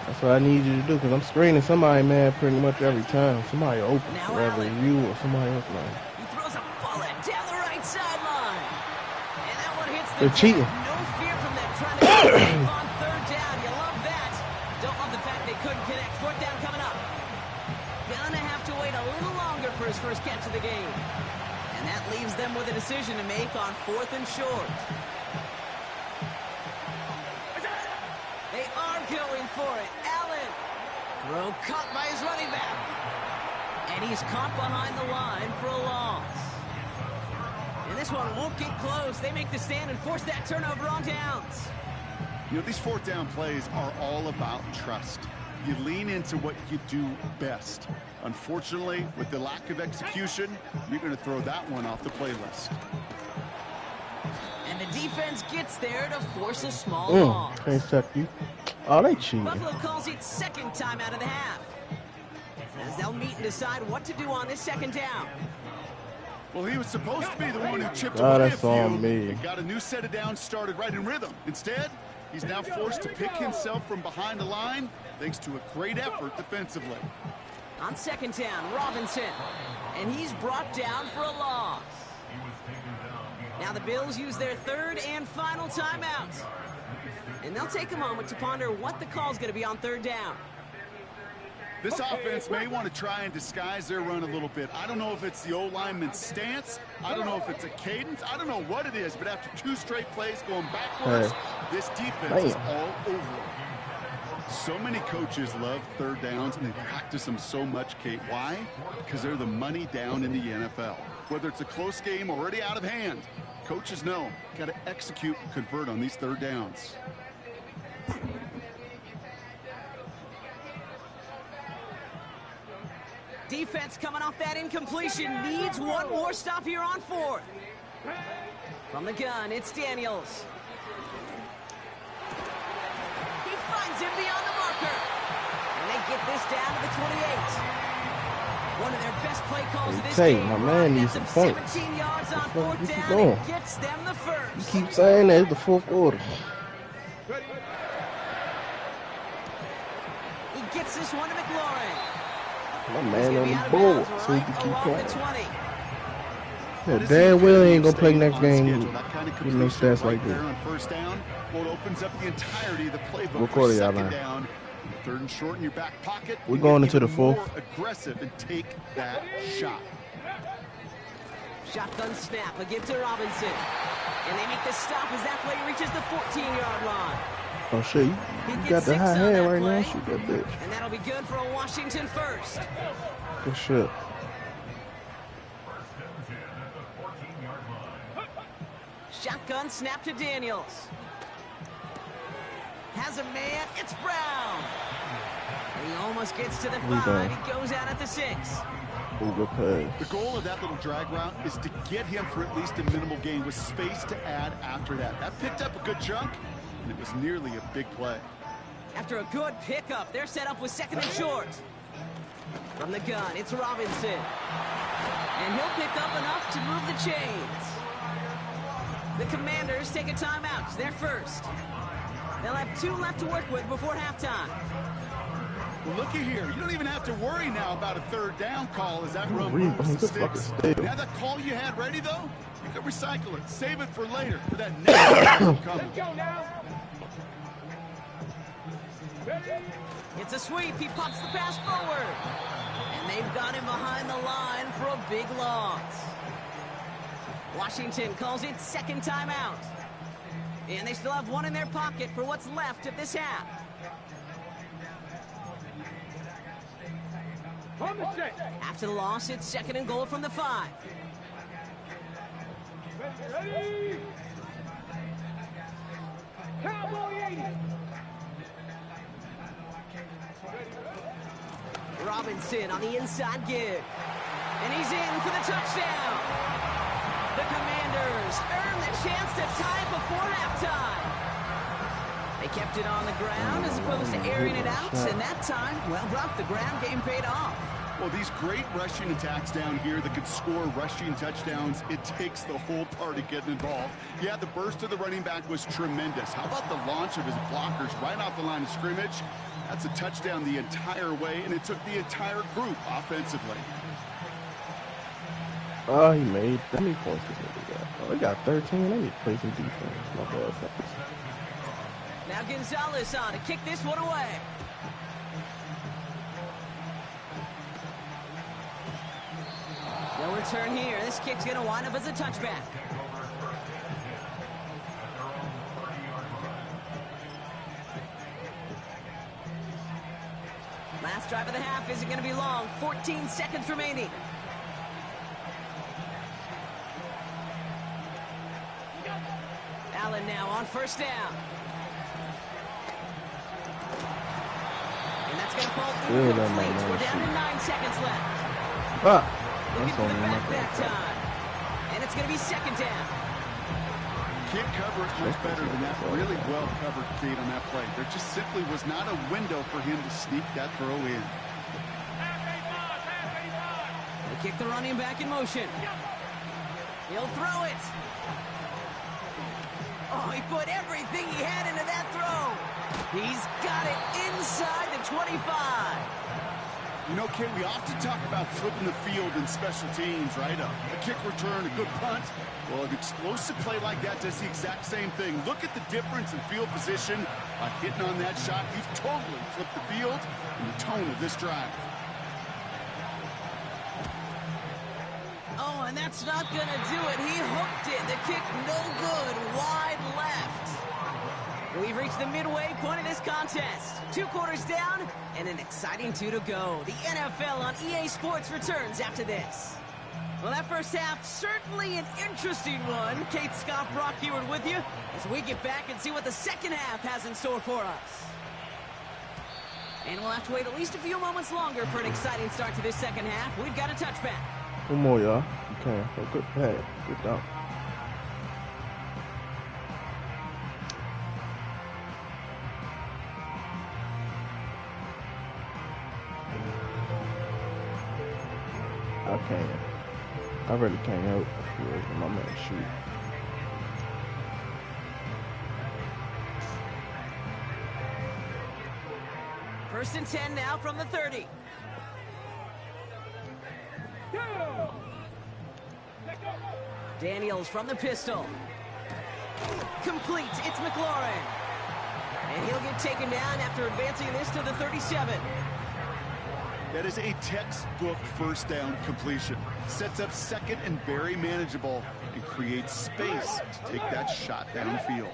That's what I need you to do, because I'm screening somebody, man, pretty much every time. Somebody open, Now whether Allen. you or somebody else, man. He throws a bullet down the right sideline. And that one hits the They're cheating. deck. No fear from them trying to get a tape on 3rd down. You love that. Don't love the fact they couldn't connect. 4th down coming up. Gonna have to wait a little longer for his first catch of the game. And that leaves them with a decision to make on 4th and short. They are going for it. Allen. Throw caught by his running back. And he's caught behind the line for a loss. And this one won't get close. They make the stand and force that turnover on downs. You know, these 4th down plays are all about trust. You lean into what you do best. Unfortunately, with the lack of execution, you're going to throw that one off the playlist. And the defense gets there to force a small loss. Can't suck you. Oh, they cheating. Buffalo calls it 2nd time out of the half. As they'll meet and decide what to do on this 2nd down. Well, he was supposed to be the one who chipped Oh, away that's a on few me. and got a new set of downs started right in rhythm. Instead, he's now forced to pick himself from behind the line thanks to a great effort defensively. On 2nd down, Robinson. And he's brought down for a loss. Now the Bills use their 3rd and final timeout. And they'll take a moment to ponder what the call's going to be on 3rd down. This offense may want to try and disguise their run a little bit. I don't know if it's the O-lineman's stance. I don't know if it's a cadence. I don't know what it is, but after 2 straight plays going backwards, this defense is all over it. So many coaches love 3rd downs, and they practice them so much, Kate. Why? Because they're the money down in the NFL. Whether it's a close game already out of hand, coaches know, got to execute and convert on these 3rd downs. Defense coming off that incompletion needs one more stop here on 4th. From the gun, it's Daniels. He finds him beyond the marker. And they get this down to the 28. One of their best play calls of this game. My man needs some points. 17 yards on 4th Keep down going. and gets them the first. Keep saying that it's the 4th quarter. He gets this one to McLaurin. My man on the board, so he can keep playing. 20. Yeah, damn well he ain't gonna play next game with no stats like there this. on 1st down, well, it opens up the entirety of the playbook What for quarter y'all 2nd in? down. 3rd and short in your back pocket. We're You going get into the even 4th. more aggressive and take that shot. Shotgun snap again to Robinson. And they make the stop as that play reaches the 14-yard line. Oh shit, you got the high hand right now. Shoot that bitch. And that'll be good for a Washington first. Good shit. Shotgun snap to Daniels. Has a man, it's Brown. And he almost gets to the 5. He goes out at the 6. Good pass. The goal of that little drag route is to get him for at least a minimal gain with space to add after that. That picked up a good chunk, and it was nearly a big play. After a good pickup, they're set up with 2nd and short. From the gun, it's Robinson. And he'll pick up enough to move the chains. The Commanders take a timeout. They're first. They'll have 2 left to work with before halftime. Well, looky here. You don't even have to worry now about a 3rd down call as that run Rebound, moves and good fucking sticks. steal. Now that call you had ready, though, you can recycle it. Save it for later for that next one coming. It's a sweep. He pops the pass forward. And they've got him behind the line for a big loss. Washington calls it 2nd timeout. And they still have 1 in their pocket for what's left of this half. After the loss, it's 2nd and goal from the 5. Ready? Cowboy 80. Robinson on the inside give. And he's in for the touchdown. The Commanders earn the chance to tie before halftime. They kept it on the ground as opposed to airing it out, and that time, well, Brock, the ground game paid off. Well, these great rushing attacks down here that could score rushing touchdowns, it takes the whole party getting involved. Yeah, the burst of the running back was tremendous. How about the launch of his blockers right off the line of scrimmage? That's a touchdown the entire way, and it took the entire group offensively. Oh, he made how many points did they got? Oh, they got 13. They need to play some defense. My bad. Now Gonzalez on to kick this one away. No return here. This kick's going to wind up as a touchback. Last drive of the half isn't going to be long. 14 seconds remaining. Allen now on first down. And that's going to fall incomplete. We're down to 9 seconds left. Looking for the back that time. And it's going to be second down. Can't cover it much better than that. Really well covered, Kate, on that play. There just simply was not a window for him to sneak that throw in. They kick the running back in motion. He'll throw it. Oh, he put everything he had into that throw. He's got it inside the 25. You know, Kate, we often talk about flipping the field in special teams, right? A kick return, a good punt. Well, an explosive play like that does the exact same thing. Look at the difference in field position by hitting on that shot. He's totally flipped the field and the tone of this drive. Oh, and that's not going to do it. He hooked it. The kick no good. Wide left. We've reached the midway point of this contest. 2 quarters down and an exciting 2 to go. The NFL on EA Sports returns after this. Well, that first half, certainly an interesting one. Kate, Scott, Brock Heward with you as we get back and see what the second half has in store for us. And we'll have to wait at least a few moments longer for an exciting start to this second half. We've got a touchback. One more, y'all. Okay, good pass. Good dunk. I really can't help my man shoot. First and 10 now from the 30. Daniels from the pistol. Complete. It's McLaurin. And he'll get taken down after advancing this to the 37. That is a textbook first down completion. Sets up second and very manageable and creates space to take that shot downfield.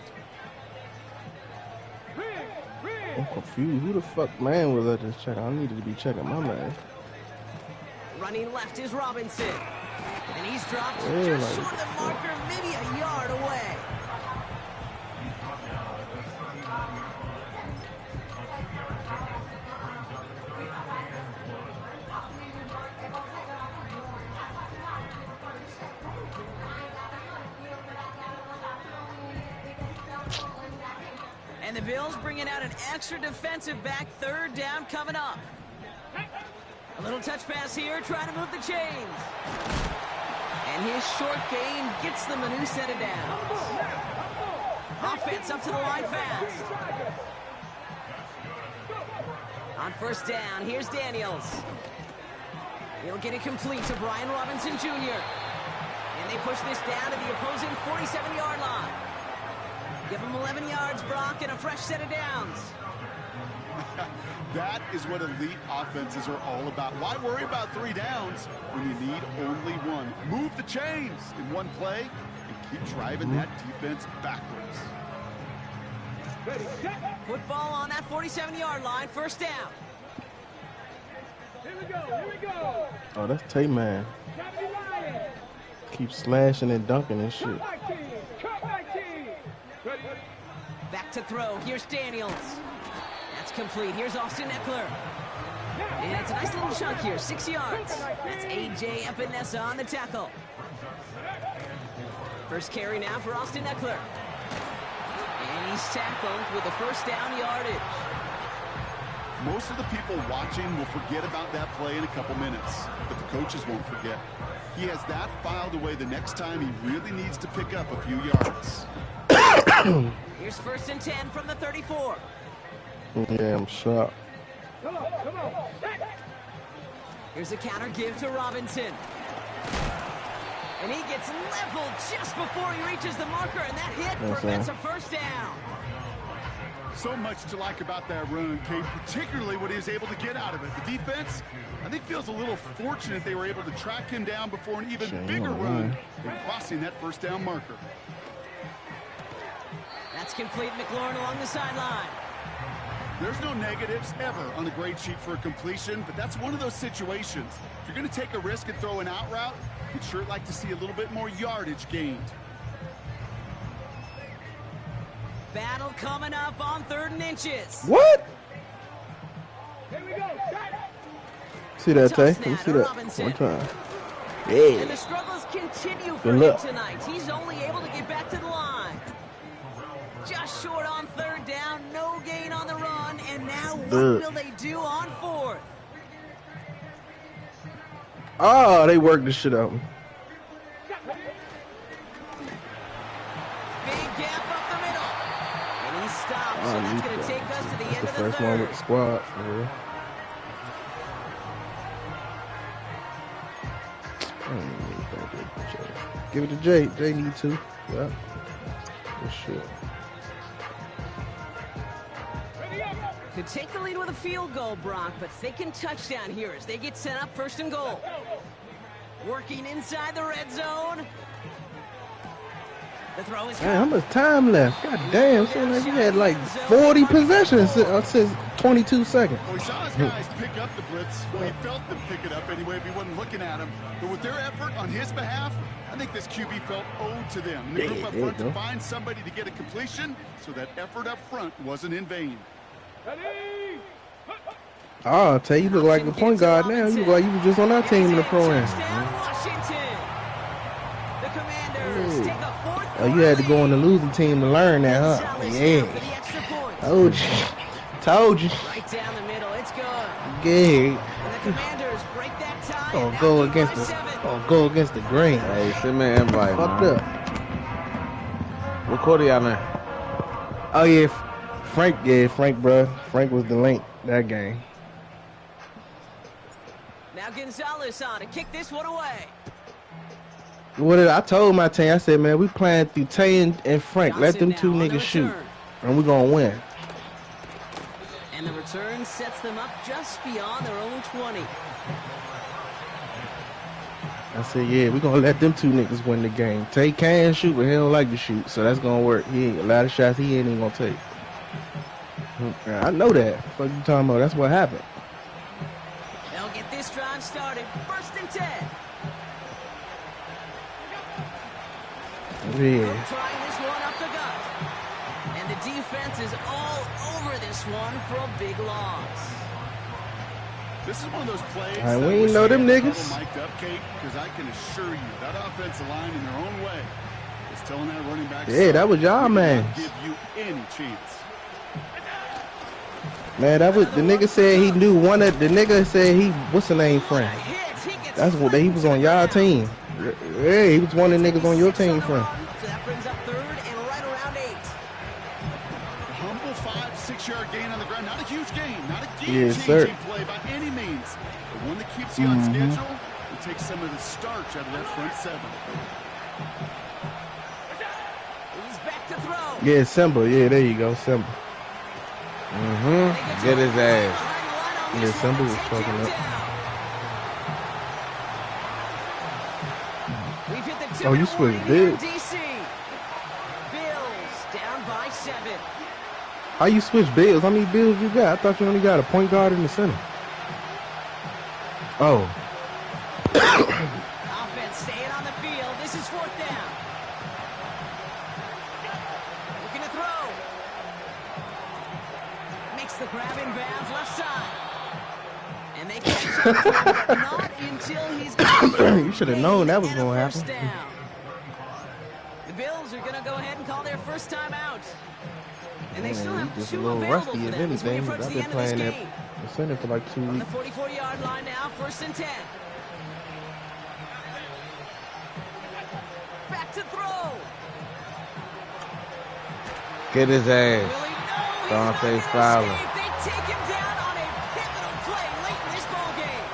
I'm confused. Who the fuck man was I just checking? I needed to be checking my man. Running left is Robinson. And he's dropped just short of the marker, maybe a yard away. And the Bills bringing out an extra defensive back. Third down coming up. A little touch pass here, trying to move the chains. And his short gain gets them a new set of downs. Offense up to the line fast. On first down, here's Daniels. He'll get it complete to Brian Robinson Jr. And they push this down to the opposing 47-yard line. Give him 11 yards, Brock, and a fresh set of downs. That is what elite offenses are all about. Why worry about 3 downs when you need only 1? Move the chains in one play and keep driving that defense backwards. Football on that 47-yard line, first down. Here we go, here we go. Oh, that's Tay-Man. Keep slashing and dunking and shit. Back to throw. Here's Daniels. That's complete. Here's Austin Eckler. And it's a nice little chunk here. 6 yards. That's A.J. Epinesa on the tackle. First carry now for Austin Eckler. And he's tackled with a first down yardage. Most of the people watching will forget about that play in a couple minutes, but the coaches won't forget. He has that filed away the next time he really needs to pick up a few yards. Here's 1st and 10 from the 34. Yeah, I'm shocked. Come on. Here's a counter give to Robinson. And he gets leveled just before he reaches the marker, and that hit prevents a first down. So much to like about that run, Kate, particularly what he was able to get out of it. The defense, I think, feels a little fortunate they were able to track him down before an even bigger run and crossing that first down marker. That's complete. McLaurin along the sideline. There's no negatives ever on the grade sheet for a completion, but that's one of those situations. If you're going to take a risk and throw an out route, you'd sure like to see a little bit more yardage gained. Battle coming up on 3rd and inches. What? Here we go. See that, Tay? Let me see that one time. Yeah. And the struggles continue for him tonight. He's only able to get back to the line. Just short on 3rd down, no gain on the run, and now what will they do on 4th? Oh, they worked this shit out. Big gap up the middle. And he stops, so that's going to take us to the end of the first one with the squad, for real. Give it to Jay. Jay need to. Yeah. For sure. Could take the lead with a field goal, Brock, but thinking touchdown here as they get set up 1st and goal. Working inside the red zone. The throw is Man, how much time left? God damn, seemed like we had like 40 possessions since 22 seconds. Well, we saw his guys pick up the blitz. Well, he felt them pick it up anyway if he wasn't looking at him. But with their effort on his behalf, I think this QB felt owed to them. And the group up front to find somebody to get a completion, so that effort up front wasn't in vain. Oh, I'll tell you, look like the point guard now. You look like you were just on our team in the pro-am. Oh, you had to go on the losing team to learn that, huh? Yeah. Told you. Right down the middle, it's good. Good. And the Commanders break that tie. Oh, go against the grain. Hey, send me an invite, Fucked man. up. What quarter y'all in? Oh yeah, Frank, bro. Frank was the link that game. Now Gonzalez on to kick this one away. I told my team, I said, man, we playing through Tay and Frank. Let them two niggas shoot, and we're gonna win. And the return sets them up just beyond their own 20. I said, yeah, we're gonna let them two niggas win the game. Tay can shoot, but he don't like to shoot, so that's gonna work. A lot of shots he ain't even gonna take. I know that. What you talking about? That's what happened. They'll get this drive started. 1st and 10. Yeah. Trying this one up the gut. And the defense is all over this one for a big loss. This is one of those plays. We ain't know them niggas. Mic'd up, Kate, because I can assure you that offensive line in their own way is telling that running back. Yeah, that was y'all, man. Give you any chance. Man, that was the nigga said he knew one of the nigga said he what's the name friend. That's what he was on y'all team. Yeah, he was one of the niggas on your team friend. So that brings up 3rd and right around 8. Humble 5-6 yard gain on the ground. Not a huge gain, not a game-changing play by any means, but one that keeps you on schedule and takes some of the starch out of that front 7. He's back to throw. Yeah, Simba. Yeah, there you go, Simba. Get his ass. Yeah, Simba was fucking up. Oh, you switched Bills. Bills down by 7. How you switch Bills? How many Bills you got? I thought you only got a point guard in the center. Oh. Offense staying on the field. This is 4th down. Looking to throw. Makes the grab in bounds left side. And they catch him, but not until he's got You should have known that was going to happen. Down. The Bills are going to go ahead and call their first time out. And they still Man, have he just a two little available rusty for if them as we anything. approach I've the been end of this playing game. that center for like 2 On the weeks. 44-yard line now, 1st and 10. Back to throw. Get his Will ass. he? No, he's Don't not say going to Fowler. escape. They take him down on a pivotal play late in this ball game.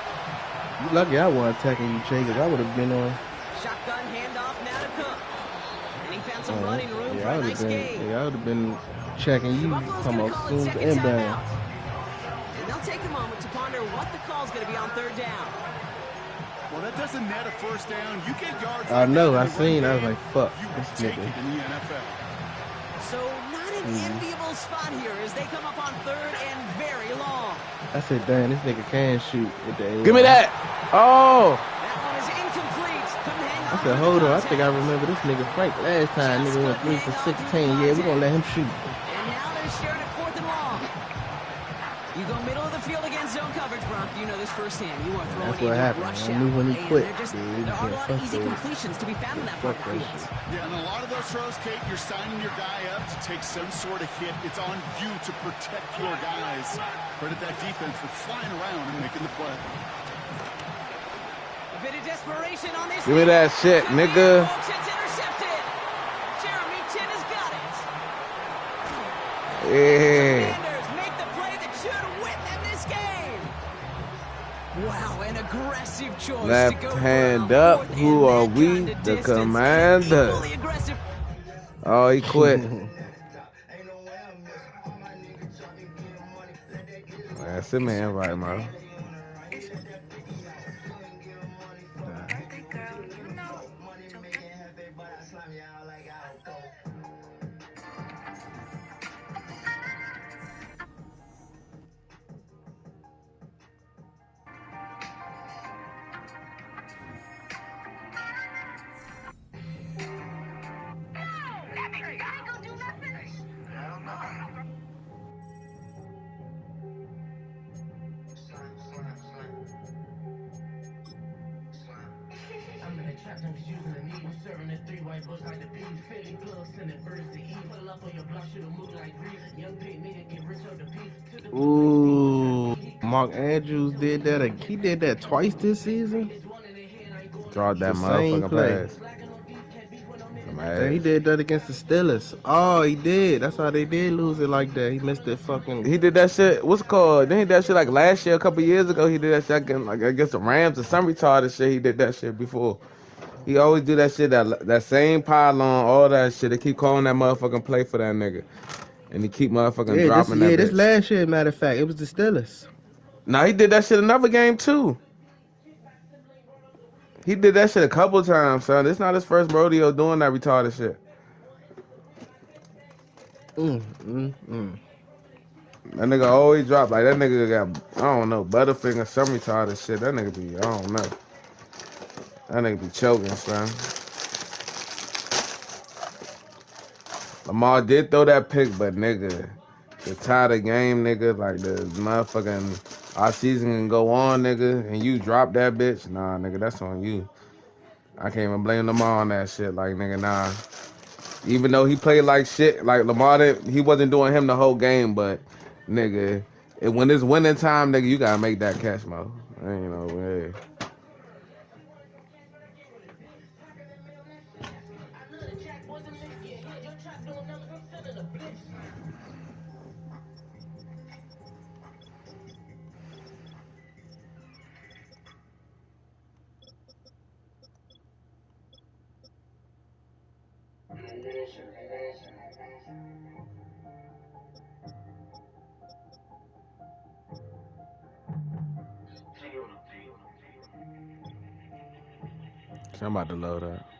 You lucky I wasn't attacking you, Jay, because I would have been on. Shotgun handoff now to Cook. And he found some running room for I a would nice have been. gain. Yeah, I would have been checking The you. Buffalo's Come going on, to call soon it as the second inbound. timeout. And they'll take a moment to ponder what the call's going to be on 3rd down. Well, that doesn't net a 1st down. You get yards. I know. like I that in the seen. run I was game, like, "Fuck you this will take nigga." it in the NFL. So not an enviable spot here as they come up on 3rd and very long. I said, "Damn, this nigga can shoot with the." Give me that. Oh. That one is incomplete. Couldn't hang I on said, to the "Hold on, I contact. think I remember this nigga Frank last time. Nigga went 3 for 16. Yeah, we gonna let him shoot." And now they're sharing it 4th and long. You go middle of the field against zone coverage, Bronk. You know this firsthand. You are throwing That's what a happened. rush I out. knew when he And quit. there are a lot of easy completions to be found in that part of the field. Yeah, and a lot of those throws, Kate, you're signing your guy up to take some sort of hit. It's on you to protect your guys. Credit that defense for flying around and making the play. A bit of desperation on this. Give me that shit, nigga. Folks, it's intercepted. Jeremy Chin has got it. Yeah. Commanders make the play that should win them this game. Wow, an aggressive choice Left to go hand for up. 4th and Who are that we? kind of The distance. Commanders. Equally aggressive. Oh, he quit. Man, send me an invite, man. Ooh, Mark Andrews did that. He did that twice this season. Draw that The same motherfucking play. pass. And he did that against the Steelers. Oh, he did. That's how they did lose it like that. He missed it fucking. He did that shit. What's it called? Then he did that shit like last year, a couple years ago. He did that shit against, like against the Rams or some retarded shit. He did that shit before. He always do that shit. That same pylon, all that shit. They keep calling that motherfucking play for that nigga, and he keep motherfucking dropping that bitch. This last year, matter of fact, it was the Steelers. Nah, he did that shit another game too. He did that shit a couple times, son. It's not his first rodeo doing that retarded shit. That nigga always drop. Like, that nigga got, I don't know, Butterfinger, some retarded shit. That nigga be, I don't know. That nigga be choking, son. Lamar did throw that pick, but nigga, to tie the game, nigga, like the motherfucking, our season can go on, nigga, and you drop that bitch, nah, nigga, that's on you. I can't even blame Lamar on that shit, like, nigga, nah. Even though he played like shit, like Lamar, he wasn't doing him the whole game, but nigga, when it's winning time, nigga, you gotta make that catch, mo. You know, hey. I'm about to load up.